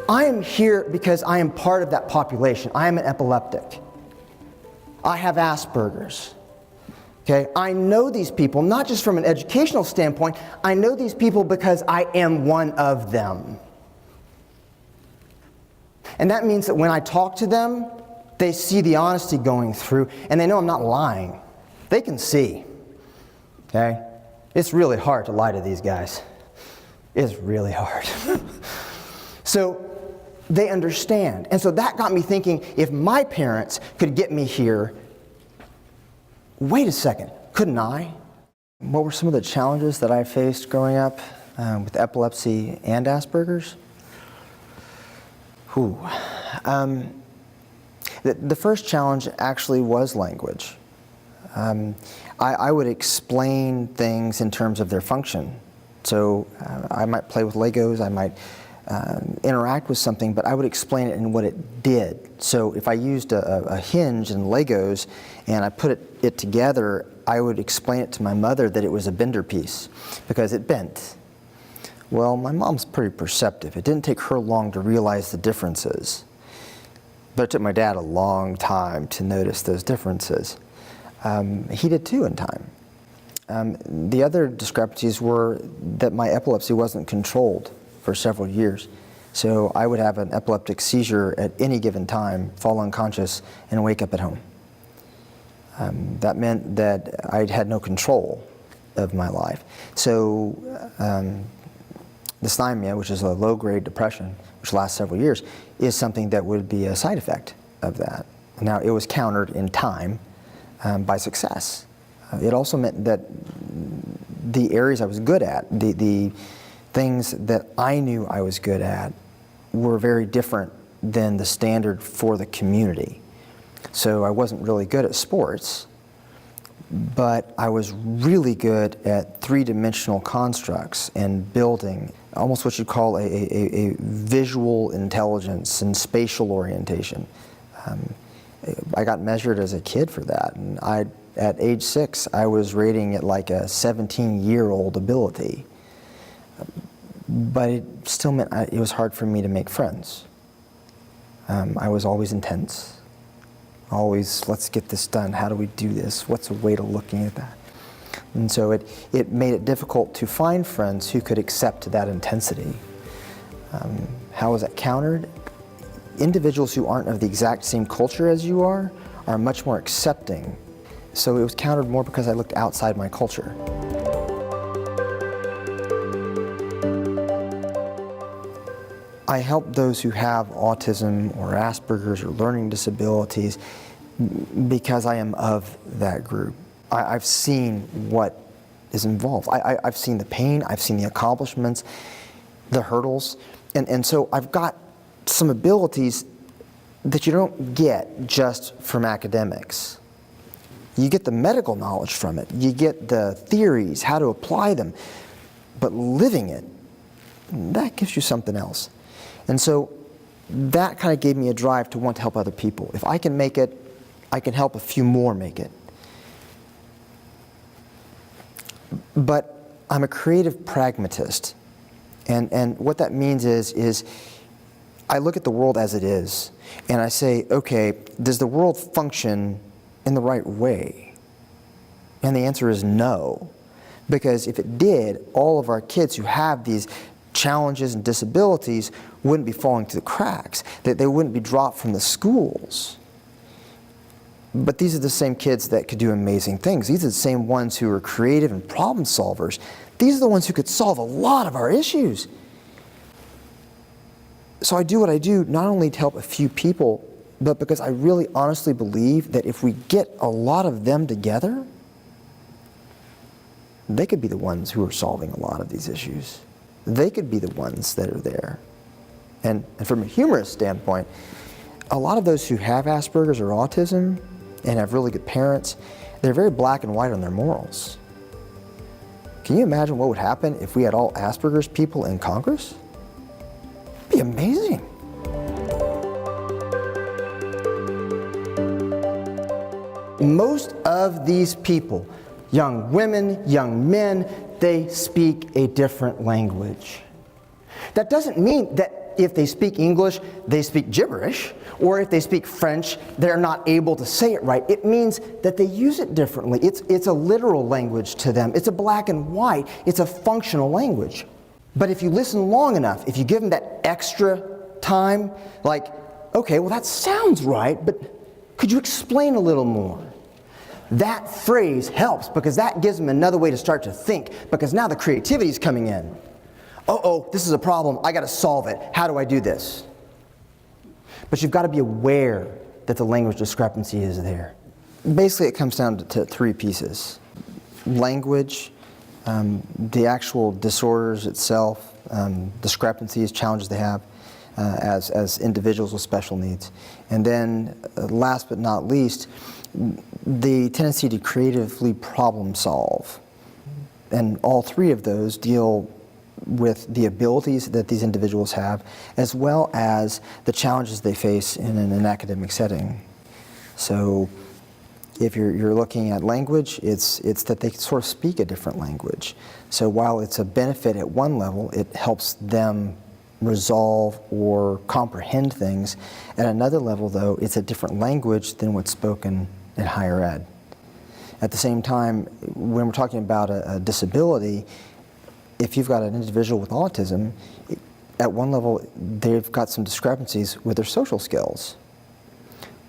I am here because I am part of that population. I am an epileptic. I have Asperger's. Okay? I know these people, not just from an educational standpoint, I know these people because I am one of them. And that means that when I talk to them, they see the honesty going through, and they know I'm not lying. They can see. Okay? It's really hard to lie to these guys. It's really hard. So they understand. And so that got me thinking, if my parents could get me here, wait a second, couldn't I? What were some of the challenges that I faced growing up with epilepsy and Asperger's? The first challenge actually was language. I would explain things in terms of their function. So I might play with Legos, I might interact with something, but I would explain it in what it did. So if I used a hinge in Legos and I put it together, I would explain it to my mother that it was a bender piece because it bent. Well, my mom's pretty perceptive. It didn't take her long to realize the differences. But it took my dad a long time to notice those differences. He did too in time. The other discrepancies were that my epilepsy wasn't controlled for several years. So I would have an epileptic seizure at any given time, fall unconscious, and wake up at home. That meant that I had no control of my life. So dysthymia, which is a low-grade depression, which lasts several years, is something that would be a side effect of that. Now, it was countered in time by success. It also meant that the areas I was good at, the things that I knew I was good at, were very different than the standard for the community. So I wasn't really good at sports, but I was really good at three-dimensional constructs and building, almost what you'd call a visual intelligence and spatial orientation. I got measured as a kid for that, and at age 6, I was rating it like a 17-year-old ability. But it still meant it was hard for me to make friends. I was always intense. Always, let's get this done. How do we do this? What's a way to looking at that? And so it made it difficult to find friends who could accept that intensity. How was that countered? Individuals who aren't of the exact same culture as you are much more accepting. So it was countered more because I looked outside my culture. I help those who have autism or Asperger's or learning disabilities because I am of that group. I've seen what is involved. I've seen the pain, I've seen the accomplishments, the hurdles, and so I've got some abilities that you don't get just from academics. You get the medical knowledge from it, you get the theories, how to apply them, but living it, that gives you something else. And so that kind of gave me a drive to want to help other people. If I can make it, I can help a few more make it. But I'm a creative pragmatist. And what that means is I look at the world as it is, and I say, okay, does the world function in the right way? And the answer is no. Because if it did, all of our kids who have these challenges and disabilities wouldn't be falling through the cracks, that they wouldn't be dropped from the schools. But these are the same kids that could do amazing things. These are the same ones who are creative and problem solvers. These are the ones who could solve a lot of our issues. So I do what I do not only to help a few people, but because I really honestly believe that if we get a lot of them together, they could be the ones who are solving a lot of these issues. They could be the ones that are there. And from a humorous standpoint, a lot of those who have Asperger's or autism and have really good parents, they're very black and white on their morals. Can you imagine what would happen if we had all Asperger's people in Congress? It'd be amazing. Most of these people, young women, young men, they speak a different language. That doesn't mean that if they speak English, they speak gibberish, or if they speak French, they're not able to say it right. It means that they use it differently. It's a literal language to them. It's a black and white. It's a functional language. But if you listen long enough, if you give them that extra time, like, okay, well that sounds right, but could you explain a little more? That phrase helps because that gives them another way to start to think, because now the creativity is coming in. Uh-oh, this is a problem. I got to solve it. How do I do this? But you've got to be aware that the language discrepancy is there. Basically, it comes down to three pieces. Language, the actual disorders itself, discrepancies, challenges they have as individuals with special needs. And then, last but not least, the tendency to creatively problem solve. And all three of those deal with the abilities that these individuals have, as well as the challenges they face in an academic setting. So if you're looking at language, it's that they sort of speak a different language. So while it's a benefit at one level, it helps them resolve or comprehend things. At another level, though, it's a different language than what's spoken in higher ed. At the same time, when we're talking about a disability, if you've got an individual with autism, at one level, they've got some discrepancies with their social skills.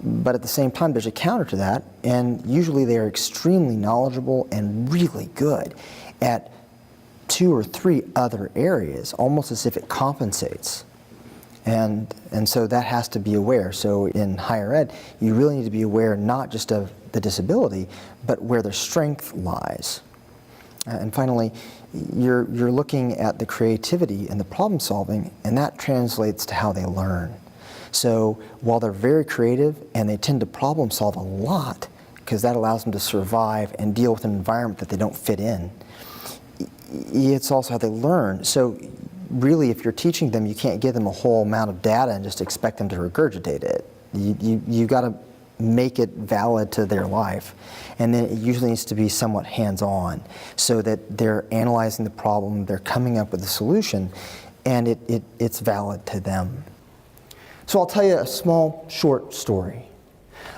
But at the same time, there's a counter to that, and usually they are extremely knowledgeable and really good at 2 or 3 other areas, almost as if it compensates. And so that has to be aware. So in higher ed, you really need to be aware not just of the disability, but where their strength lies. And finally, you're looking at the creativity and the problem solving, and that translates to how they learn. So while they're very creative and they tend to problem solve a lot, because that allows them to survive and deal with an environment that they don't fit in, it's also how they learn. So really, if you're teaching them, you can't give them a whole amount of data and just expect them to regurgitate it. You've got to make it valid to their life. And then it usually needs to be somewhat hands-on, so that they're analyzing the problem, they're coming up with a solution, and it's valid to them. So I'll tell you a small, short story.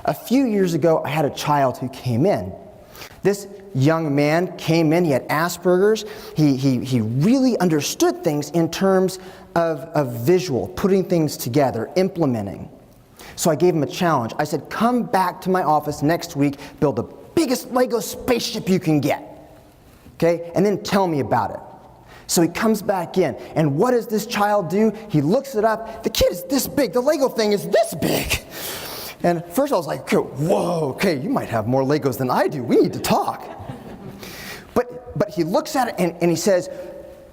A few years ago, I had a child who came in. This young man came in, he had Asperger's. He really understood things in terms of visual, putting things together, implementing. So I gave him a challenge. I said, come back to my office next week, build the biggest Lego spaceship you can get, okay? And then tell me about it. So he comes back in, and what does this child do? He looks it up. The kid is this big. The Lego thing is this big. And first I was like, whoa, okay, you might have more Legos than I do. We need to talk. But he looks at it and he says,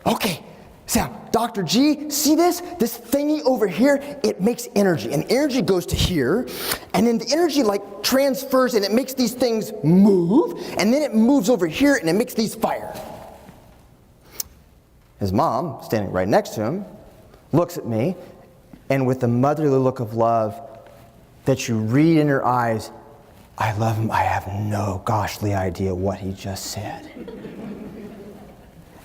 okay, Sam, Dr. G, see this? This thingy over here, it makes energy. And energy goes to here, and then the energy like transfers and it makes these things move, and then it moves over here and it makes these fire. His mom, standing right next to him, looks at me, and with the motherly look of love that you read in her eyes, I love him, I have no goshly idea what he just said.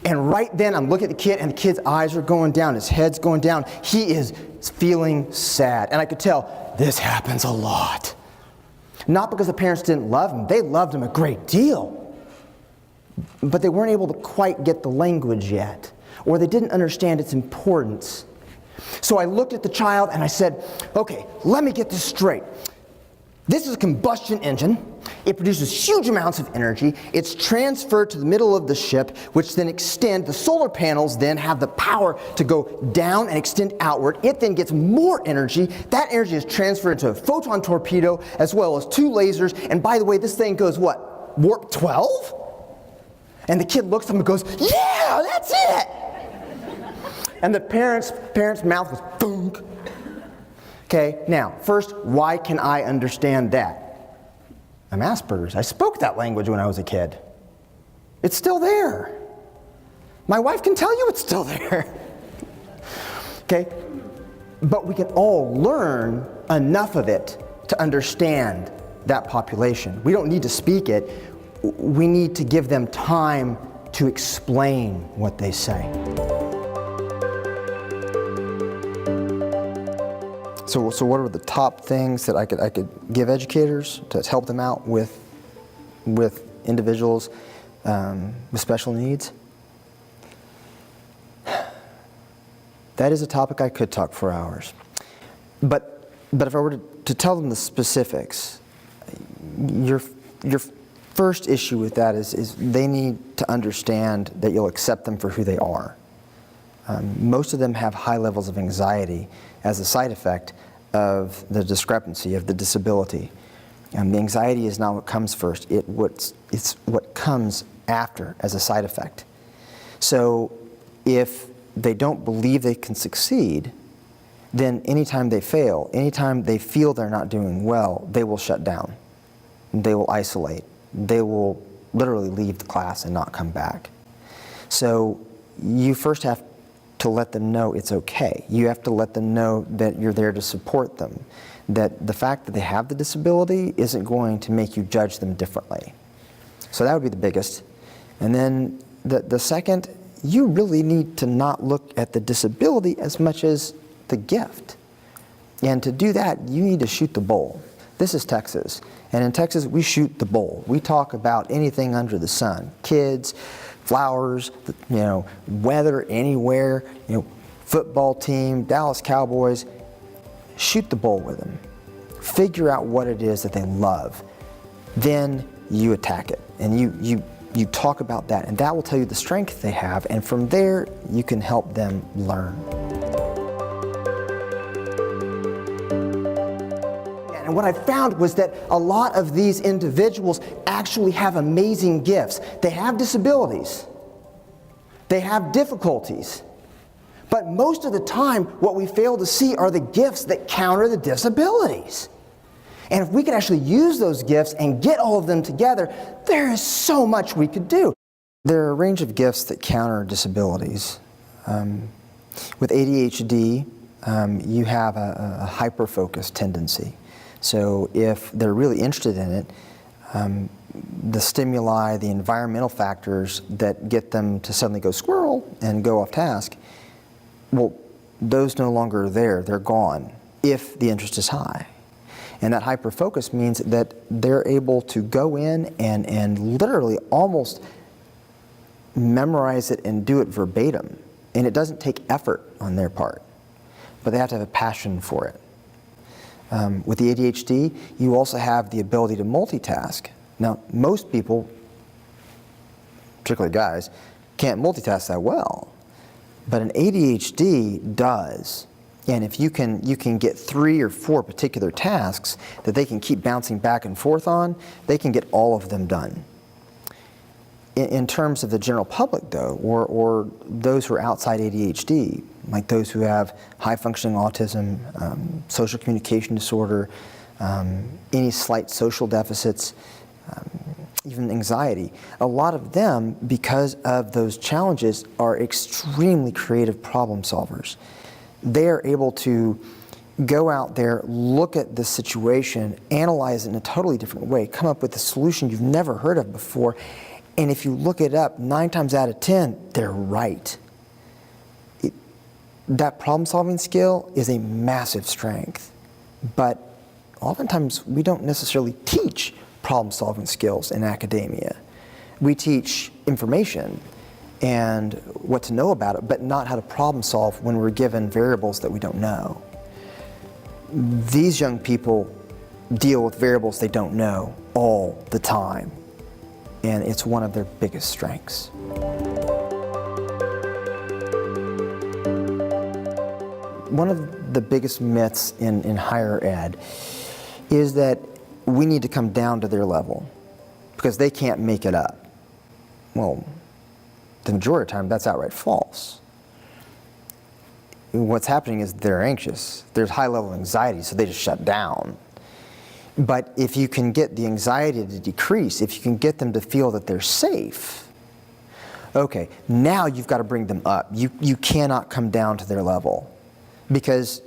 And right then, I'm looking at the kid, and the kid's eyes are going down, his head's going down. He is feeling sad. And I could tell, this happens a lot. Not because the parents didn't love him. They loved him a great deal. But they weren't able to quite get the language yet, or they didn't understand its importance. So I looked at the child, and I said, okay, let me get this straight. This is a combustion engine. It produces huge amounts of energy. It's transferred to the middle of the ship, which then extend. The solar panels then have the power to go down and extend outward. It then gets more energy. That energy is transferred into a photon torpedo as well as 2 lasers. And by the way, this thing goes what? Warp 12? And the kid looks at him and goes, yeah, that's it! And the parent's mouth was thunk. Okay, now, first, why can I understand that? I'm Asperger's. I spoke that language when I was a kid. It's still there. My wife can tell you it's still there. Okay, but we can all learn enough of it to understand that population. We don't need to speak it. We need to give them time to explain what they say. So what are the top things that I could give educators to help them out with individuals with special needs? That is a topic I could talk for hours. But if I were to tell them the specifics, your first issue with that is they need to understand that you'll accept them for who they are. Most of them have high levels of anxiety as a side effect of the discrepancy, of the disability. The anxiety is not what comes first, it's what comes after as a side effect. So if they don't believe they can succeed, then anytime they fail, anytime they feel they're not doing well, they will shut down. They will isolate. They will literally leave the class and not come back. So you first have to let them know it's okay. You have to let them know that you're there to support them, that the fact that they have the disability isn't going to make you judge them differently. So that would be the biggest. And then the second, you really need to not look at the disability as much as the gift. And to do that, you need to shoot the bull. This is Texas. And in Texas, we shoot the bull. We talk about anything under the sun. Kids, flowers, weather, anywhere, football team, Dallas Cowboys. Shoot the bull with them. Figure out what it is that they love. Then you attack it. And you talk about that. And that will tell you the strength they have. And from there, you can help them learn. And what I found was that a lot of these individuals actually have amazing gifts. They have disabilities. They have difficulties. But most of the time, what we fail to see are the gifts that counter the disabilities. And if we could actually use those gifts and get all of them together, there is so much we could do. There are a range of gifts that counter disabilities. With ADHD, you have a hyper-focused tendency. So if they're really interested in it, the stimuli, the environmental factors that get them to suddenly go squirrel and go off task, well, those no longer are there. They're gone if the interest is high. And that hyper-focus means that they're able to go in and literally almost memorize it and do it verbatim. And it doesn't take effort on their part, but they have to have a passion for it. With the ADHD, you also have the ability to multitask. Now, most people, particularly guys, can't multitask that well, but an ADHD does. And if you can get 3 or 4 particular tasks that they can keep bouncing back and forth on, they can get all of them done. In terms of the general public, though, or those who are outside ADHD, like those who have high-functioning autism, social communication disorder, any slight social deficits, even anxiety, a lot of them, because of those challenges, are extremely creative problem solvers. They are able to go out there, look at the situation, analyze it in a totally different way, come up with a solution you've never heard of before, and if you look it up, 9 times out of 10, they're right. That problem-solving skill is a massive strength, but oftentimes we don't necessarily teach problem-solving skills in academia. We teach information and what to know about it, but not how to problem-solve when we're given variables that we don't know. These young people deal with variables they don't know all the time, and it's one of their biggest strengths. One of the biggest myths in higher ed is that we need to come down to their level because they can't make it up. Well, the majority of the time, that's outright false. What's happening is they're anxious. There's high level of anxiety, so they just shut down. But if you can get the anxiety to decrease, if you can get them to feel that they're safe, okay, now you've got to bring them up. You cannot come down to their level, because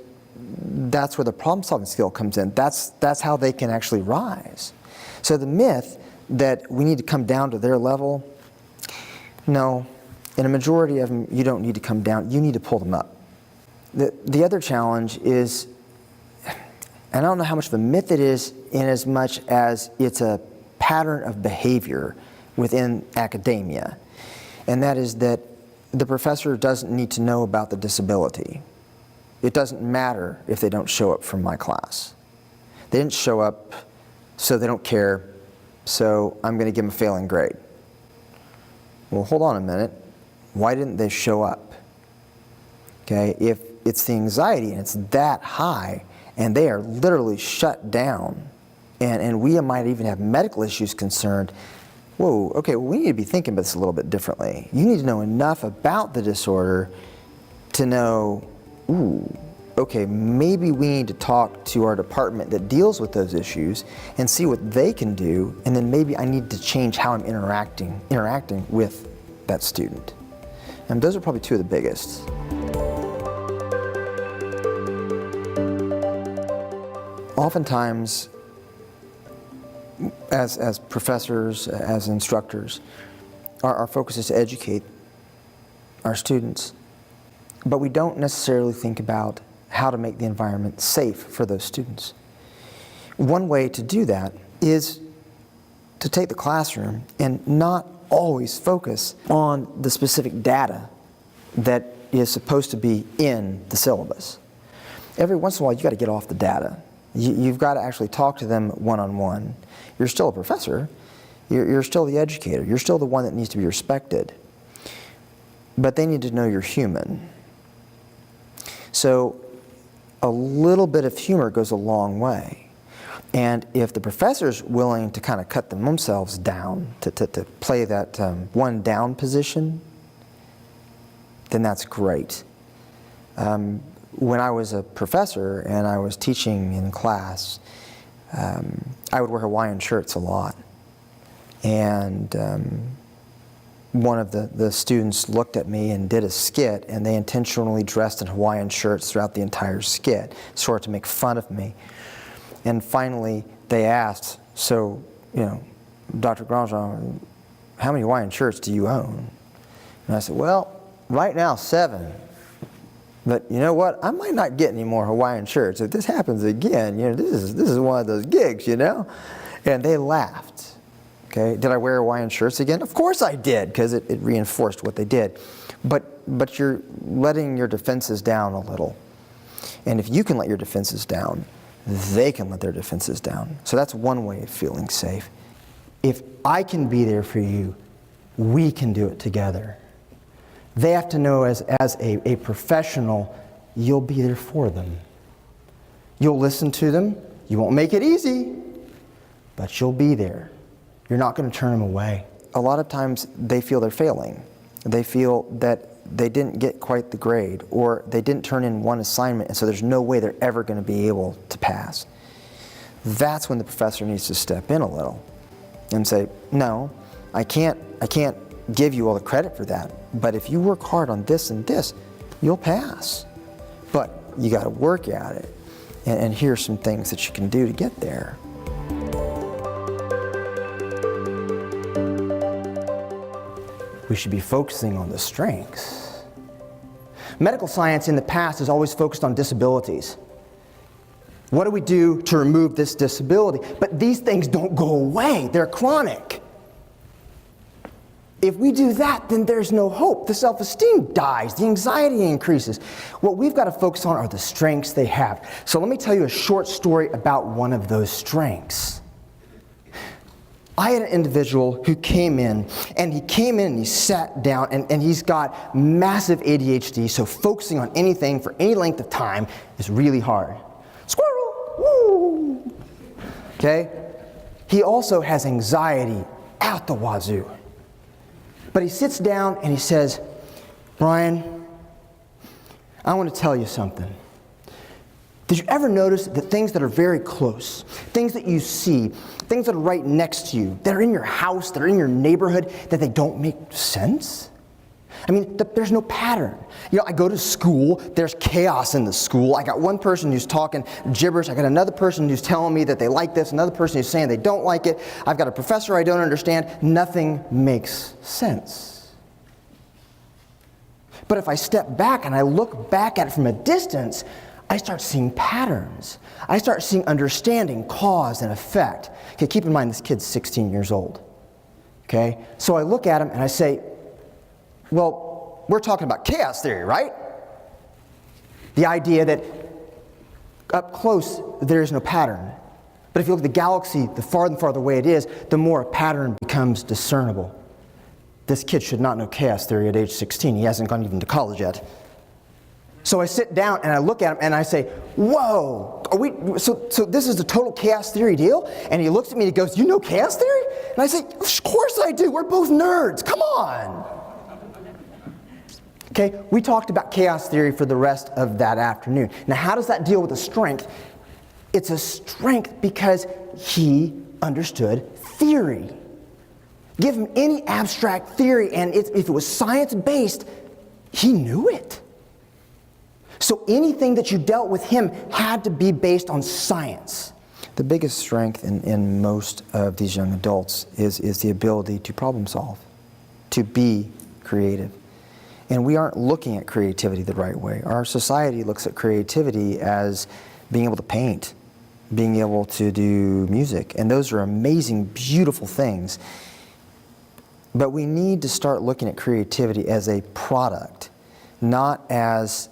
that's where the problem-solving skill comes in. That's how they can actually rise. So the myth that we need to come down to their level, no. In a majority of them, you don't need to come down. You need to pull them up. The other challenge is And I don't know how much of a myth it is in as much as it's a pattern of behavior within academia. And that is that the professor doesn't need to know about the disability. It doesn't matter if they don't show up for my class. They didn't show up, so they don't care, so I'm going to give them a failing grade. Well, hold on a minute. Why didn't they show up? Okay, if it's the anxiety and it's that high, and they are literally shut down, and we might even have medical issues concerned, whoa, okay, well, we need to be thinking about this a little bit differently. You need to know enough about the disorder to know, ooh, okay, maybe we need to talk to our department that deals with those issues and see what they can do, and then maybe I need to change how I'm interacting with that student. And those are probably two of the biggest. Oftentimes, as professors, as instructors, our focus is to educate our students, but we don't necessarily think about how to make the environment safe for those students. One way to do that is to take the classroom and not always focus on the specific data that is supposed to be in the syllabus. Every once in a while, you've got to get off the data. You've got to actually talk to them one-on-one. You're still a professor. You're still the educator. You're still the one that needs to be respected. But they need to know you're human. So a little bit of humor goes a long way. And if the professor's willing to kind of cut themselves down, to play that one down position, then that's great. When I was a professor and I was teaching in class, I would wear Hawaiian shirts a lot. And one of the students looked at me and did a skit, and they intentionally dressed in Hawaiian shirts throughout the entire skit, sort of to make fun of me. And finally, they asked, so, you know, Dr. Grandjean, how many Hawaiian shirts do you own? And I said, well, right now, 7. But you know what? I might not get any more Hawaiian shirts. If this happens again, you know, this is one of those gigs, you know? And they laughed. Okay, did I wear Hawaiian shirts again? Of course I did, because it reinforced what they did. But you're letting your defenses down a little. And if you can let your defenses down, they can let their defenses down. So that's one way of feeling safe. If I can be there for you, we can do it together. They have to know as a professional, you'll be there for them. You'll listen to them. You won't make it easy, but you'll be there. You're not going to turn them away. A lot of times they feel they're failing. They feel that they didn't get quite the grade, or they didn't turn in one assignment, and so there's no way they're ever going to be able to pass. That's when the professor needs to step in a little and say, no, I can't give you all the credit for that, but if you work hard on this and this, you'll pass. But you got to work at it, and here's some things that you can do to get there. We should be focusing on the strengths. Medical science in the past has always focused on disabilities. What do we do to remove this disability? But these things don't go away. They're chronic. If we do that, then there's no hope. The self-esteem dies. The anxiety increases. What we've got to focus on are the strengths they have. So let me tell you a short story about one of those strengths. I had an individual who came in, and he sat down, and he's got massive ADHD, so focusing on anything for any length of time is really hard. Squirrel! Woo! Okay? He also has anxiety out the wazoo. But he sits down and he says, Brian, I want to tell you something. Did you ever notice that things that are very close, things that you see, things that are right next to you, that are in your house, that are in your neighborhood, that they don't make sense? I mean, there's no pattern. You know, I go to school, there's chaos in the school. I got one person who's talking gibberish. I got another person who's telling me that they like this, another person who's saying they don't like it. I've got a professor I don't understand. Nothing makes sense. But if I step back and I look back at it from a distance, I start seeing patterns. I start seeing understanding, cause and effect. Okay, keep in mind this kid's 16 years old. Okay, so I look at him and I say, well, we're talking about chaos theory, right? The idea that up close there is no pattern. But if you look at the galaxy, the farther and farther away it is, the more a pattern becomes discernible. This kid should not know chaos theory at age 16. He hasn't gone even to college yet. So I sit down and I look at him and I say, whoa, so this is the total chaos theory deal? And he looks at me and he goes, you know chaos theory? And I say, of course I do. We're both nerds. Come on. Okay, we talked about chaos theory for the rest of that afternoon. Now, how does that deal with a strength? It's a strength because he understood theory. Give him any abstract theory, and if it was science-based, he knew it. So anything that you dealt with him had to be based on science. The biggest strength in most of these young adults is the ability to problem solve, to be creative. And we aren't looking at creativity the right way. Our society looks at creativity as being able to paint, being able to do music, and those are amazing, beautiful things. But we need to start looking at creativity as a product, not as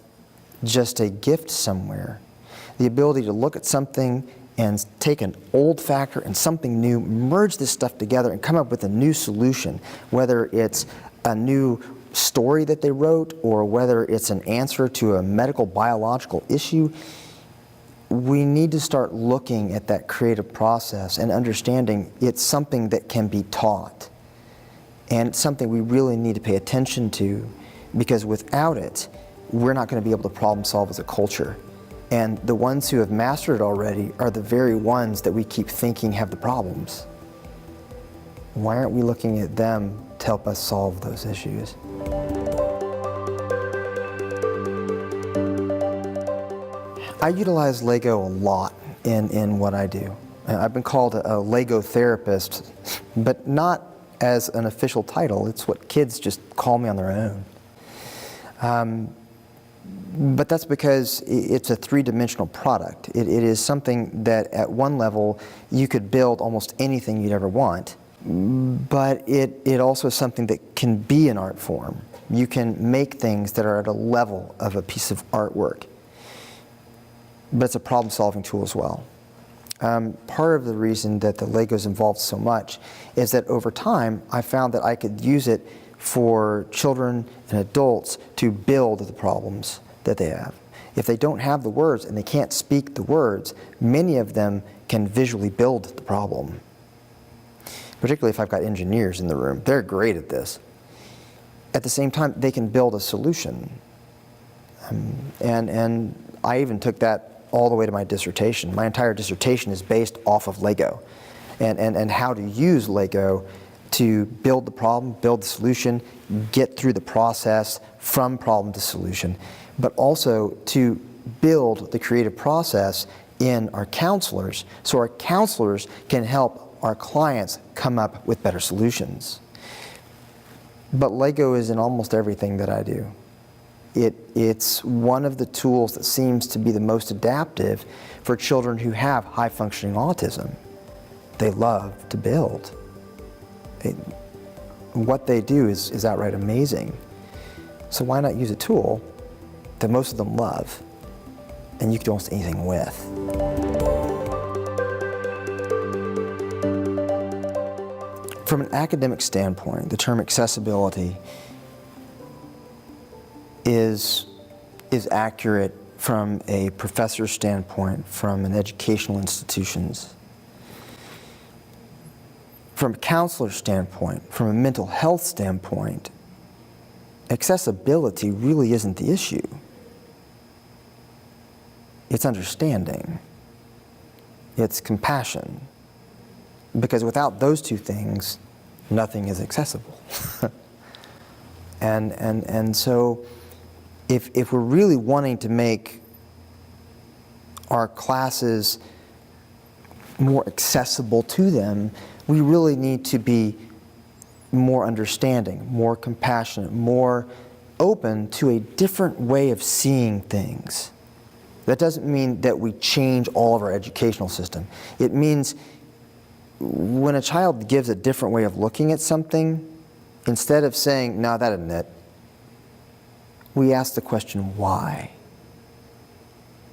just a gift somewhere. The ability to look at something and take an old factor and something new, merge this stuff together and come up with a new solution, whether it's a new story that they wrote or whether it's an answer to a medical biological issue. We need to start looking at that creative process and understanding it's something that can be taught. And it's something we really need to pay attention to, because without it, we're not going to be able to problem solve as a culture. And the ones who have mastered it already are the very ones that we keep thinking have the problems. Why aren't we looking at them to help us solve those issues? I utilize Lego a lot in what I do. I've been called a Lego therapist, but not as an official title. It's what kids just call me on their own. But that's because it's a three-dimensional product. It is something that at one level you could build almost anything you'd ever want, but it also is something that can be an art form. You can make things that are at a level of a piece of artwork, but it's a problem-solving tool as well. Part of the reason that the Lego's involved so much is that over time I found that I could use it for children and adults to build the problems that they have. If they don't have the words and they can't speak the words, many of them can visually build the problem. Particularly if I've got engineers in the room. They're great at this. At the same time, they can build a solution. And I even took that all the way to my dissertation. My entire dissertation is based off of Lego and how to use Lego to build the problem, build the solution, get through the process from problem to solution, but also to build the creative process in our counselors so our counselors can help our clients come up with better solutions. But Lego is in almost everything that I do. It's one of the tools that seems to be the most adaptive for children who have high-functioning autism. They love to build. What they do is outright amazing. So why not use a tool that most of them love and you can do almost anything with? From an academic standpoint, the term accessibility is accurate from a professor's standpoint, from an educational institutions. From a counselor's standpoint, from a mental health standpoint, accessibility really isn't the issue. It's understanding. It's compassion. Because without those two things, nothing is accessible. And so if we're really wanting to make our classes more accessible to them, we really need to be more understanding, more compassionate, more open to a different way of seeing things. That doesn't mean that we change all of our educational system. It means when a child gives a different way of looking at something, instead of saying, no, that isn't it, we ask the question, why?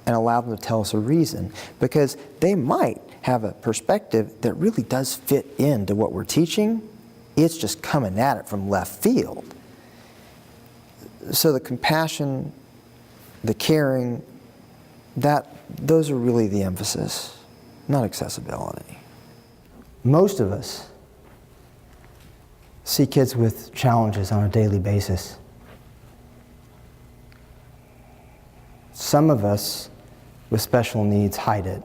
And allow them to tell us a reason. Because they might have a perspective that really does fit into what we're teaching. It's just coming at it from left field. So the compassion, the caring, those are really the emphasis, not accessibility. Most of us see kids with challenges on a daily basis. Some of us with special needs hide it.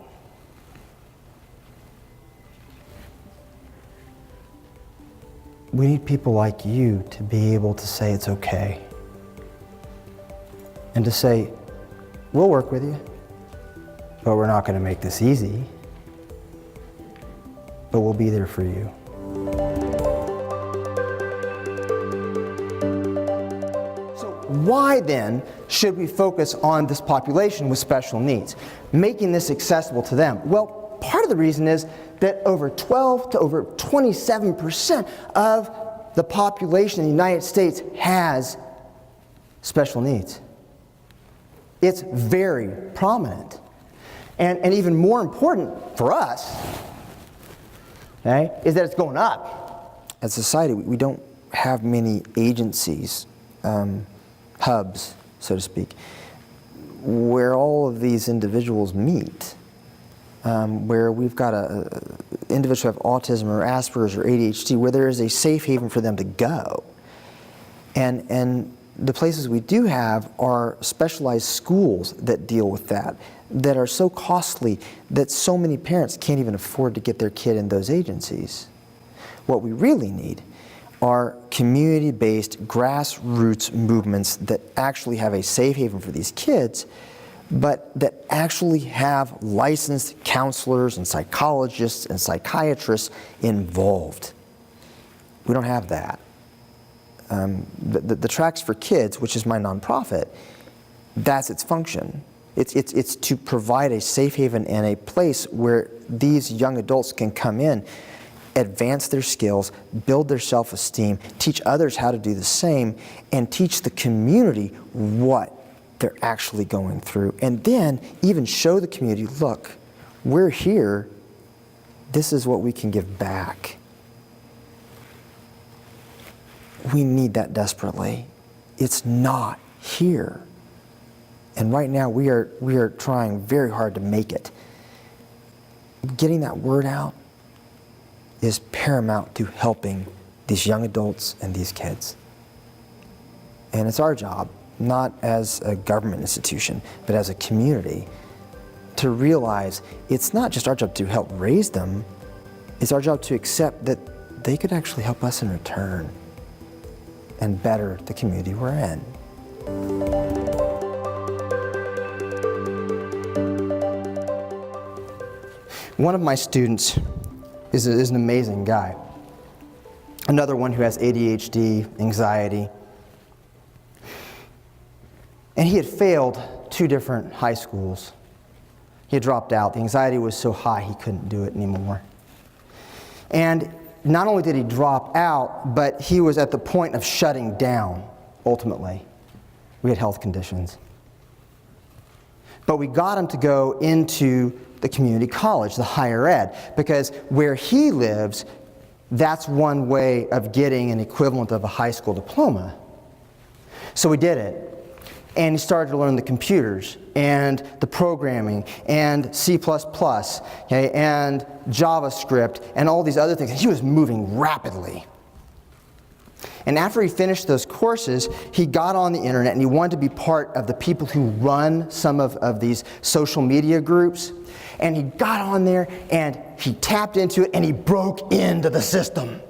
We need people like you to be able to say it's okay. And to say, we'll work with you, but we're not going to make this easy. But we'll be there for you. So why then should we focus on this population with special needs, making this accessible to them? Well, part of the reason is that over 12 to over 27% of the population in the United States has special needs. It's very prominent. And even more important for us, okay, is that it's going up. As a society, we don't have many agencies, hubs, so to speak, where all of these individuals meet, where we've got individuals who have autism or Asperger's or ADHD, where there is a safe haven for them to go. And the places we do have are specialized schools that deal with that are so costly that so many parents can't even afford to get their kid in those agencies. What we really need are community-based grassroots movements that actually have a safe haven for these kids, but that actually have licensed counselors and psychologists and psychiatrists involved. We don't have that. The Tracks for Kids, which is my nonprofit, that's its function. It's to provide a safe haven and a place where these young adults can come in, advance their skills, build their self-esteem, teach others how to do the same, and teach the community what they're actually going through. And then even show the community, look, we're here, this is what we can give back. We need that desperately. It's not here. And right now we are trying very hard to make it. Getting that word out is paramount to helping these young adults and these kids. And it's our job, not as a government institution, but as a community, to realize it's not just our job to help raise them, it's our job to accept that they could actually help us in return and better the community we're in. One of my students is an amazing guy. Another one who has ADHD, anxiety. And he had failed 2 different high schools. He had dropped out. The anxiety was so high he couldn't do it anymore. And not only did he drop out, but he was at the point of shutting down, ultimately. We had health conditions. But we got him to go into the community college, the higher ed, because where he lives, that's one way of getting an equivalent of a high school diploma. So we did it. And he started to learn the computers and the programming and C++, okay, and JavaScript and all these other things. And he was moving rapidly. And after he finished those courses, he got on the internet and he wanted to be part of the people who run some of these social media groups. And he got on there and he tapped into it and he broke into the system.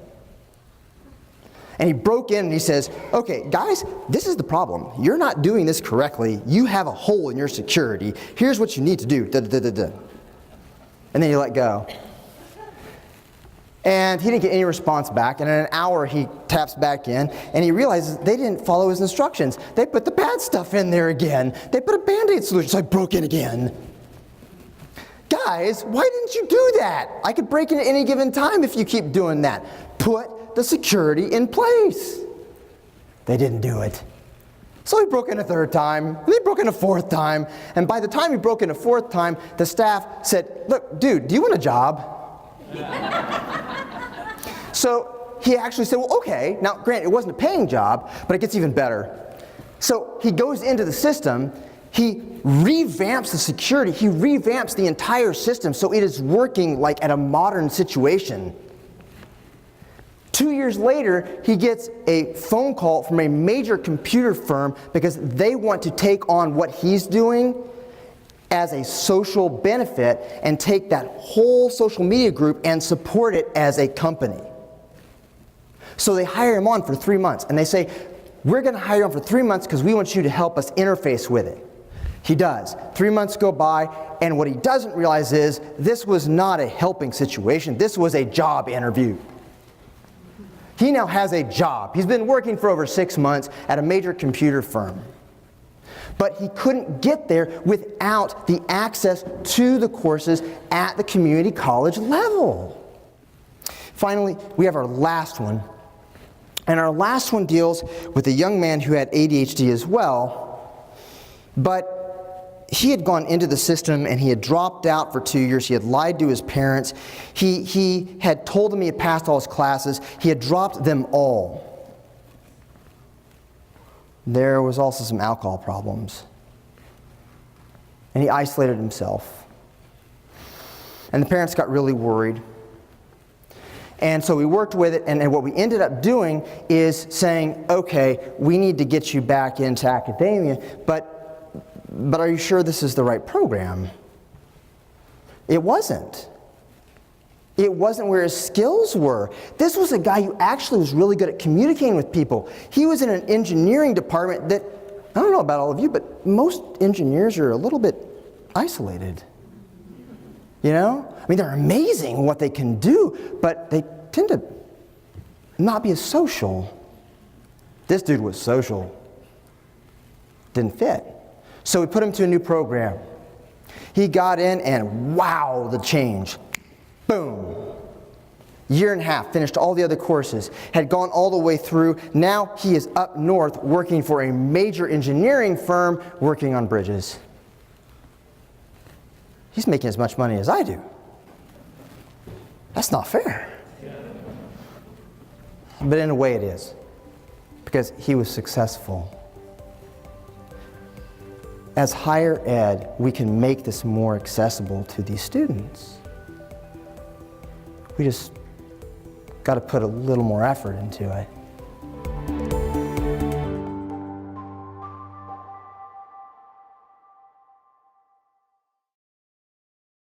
And he broke in and he says, okay, guys, this is the problem. You're not doing this correctly. You have a hole in your security. Here's what you need to do. Da, da, da, da, da. And then you let go. And he didn't get any response back, and in an hour he taps back in, and he realizes they didn't follow his instructions. They put the bad stuff in there again. They put a Band-Aid solution, so I broke in again. Guys, why didn't you do that? I could break in at any given time if you keep doing that. Put the security in place. They didn't do it. So he broke in a third time, and he broke in a fourth time, and by the time he broke in a fourth time, the staff said, look, dude, do you want a job? So he actually said, well, okay. Now, granted, it wasn't a paying job, but it gets even better. So he goes into the system, he revamps the security, he revamps the entire system so it is working like at a modern situation. 2 years later, he gets a phone call from a major computer firm because they want to take on what he's doing as a social benefit and take that whole social media group and support it as a company. So they hire him on for 3 months, and they say, we're going to hire you on for 3 months because we want you to help us interface with it. He does. 3 months go by, and what he doesn't realize is this was not a helping situation. This was a job interview. He now has a job. He's been working for over 6 months at a major computer firm. But he couldn't get there without the access to the courses at the community college level. Finally, we have our last one. And our last one deals with a young man who had ADHD as well, but he had gone into the system and he had dropped out for 2 years. He had lied to his parents. He had told them he had passed all his classes. He had dropped them all. There was also some alcohol problems. And he isolated himself. And the parents got really worried. And so we worked with it, and what we ended up doing is saying, okay, we need to get you back into academia, but are you sure this is the right program? It wasn't. It wasn't where his skills were. This was a guy who actually was really good at communicating with people. He was in an engineering department that, I don't know about all of you, but most engineers are a little bit isolated. You know? I mean, they're amazing in what they can do, but they tend to not be as social. This dude was social. Didn't fit. So we put him to a new program. He got in and wow, the change. Boom. Year and a half, finished all the other courses, had gone all the way through. Now he is up north working for a major engineering firm working on bridges. He's making as much money as I do. That's not fair. But in a way it is, because he was successful. As higher ed, we can make this more accessible to these students. We just got to put a little more effort into it.